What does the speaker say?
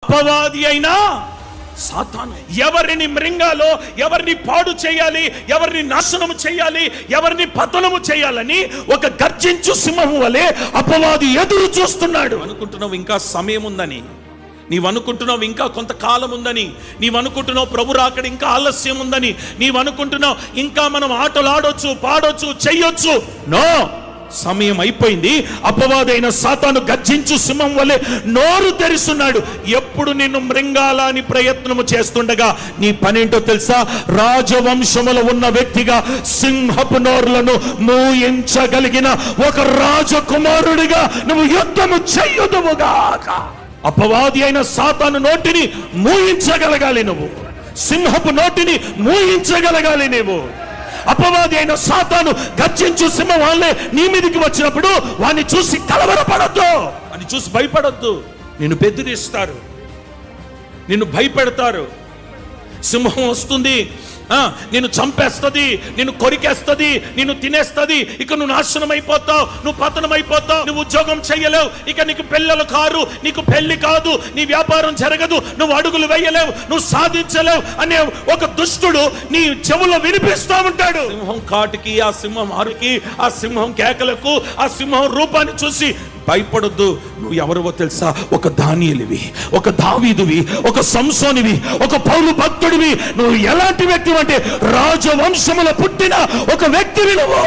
అపవాది అయినా సాతాను ఎవరిని మృంగాలో, ఎవరిని పాడు చేయాలి, ఎవరిని నాశనం చేయాలి, ఎవరిని పతనము చేయాలని ఒక గర్జించు సింహం వలె అపవాది ఎదురు చూస్తున్నాడు. అనుకుంటున్నావు ఇంకా సమయం ఉందని, నీవు అనుకుంటున్నావు ఇంకా కొంతకాలం ఉందని, నీవు అనుకుంటున్నావు ప్రభు రాకడ ఇంకా ఆలస్యం ఉందని, నీవు అనుకుంటున్నావు ఇంకా మనం ఆటలు ఆడొచ్చు, పాడొచ్చు, చెయ్యొచ్చు. నో, సమయం అయిపోయింది. అపవాదైన సాతాను గర్జించు సింహం వలె నోరు తెరుస్తున్నాడు. ఎప్పుడు నిన్ను మృంగాలని ప్రయత్నము చేస్తుండగా నీ పనేంటో తెలుసా? రాజవంశములో ఉన్న వ్యక్తిగా సింహపు నోరులను మూయించగలిగిన ఒక రాజకుమారుడిగా నువ్వు యుద్ధము చెయ్యుదువుగాక. అపవాది అయిన సాతాను నోటిని మూయించగలగాలి నువ్వు. సింహపు నోటిని మూయించగలగాలి నువ్వు. అపవాది అయిన సాతాను గర్జించు సింహం వాళ్ళే నీ మీదకి వచ్చినప్పుడు వాడిని చూసి కలవరపడద్దు, వాడిని చూసి భయపడద్దు. నిన్ను బెదిరిస్తారు, నిన్ను భయపెడతారు. సింహం వస్తుంది, నిన్ను చంపేస్తుంది, నిన్ను కొరికేస్తుంది, నిన్ను తినేస్తుంది. ఇక నువ్వు నాశనం అయిపోతావు, నువ్వు పతనం అయిపోతావు, నువ్వు ఉద్యోగం చెయ్యలేవు, ఇక నీకు పిల్లలు కారు, నీకు పెళ్లి కాదు, నీ వ్యాపారం జరగదు, నువ్వు అడుగులు వేయలేవు, నువ్వు సాధించలేవు అనే ఒక దుష్టుడు నీ చెవులో వినిపిస్తా ఉంటాడు. సింహం కాటికి, ఆ సింహం అరుకి, ఆ సింహం కేకలకు, ఆ సింహం రూపాన్ని చూసి భయపడొద్దు. నువ్వు ఎవరివో తెలుసా? ఒక దానియేలువి, ఒక దావీదువి, ఒక సంసోనివి, ఒక పౌలు భక్తుడివి. నువ్వు ఎలాంటి వ్యక్తి అంటే రాజవంశములో పుట్టిన ఒక వ్యక్తివి నువ్వు.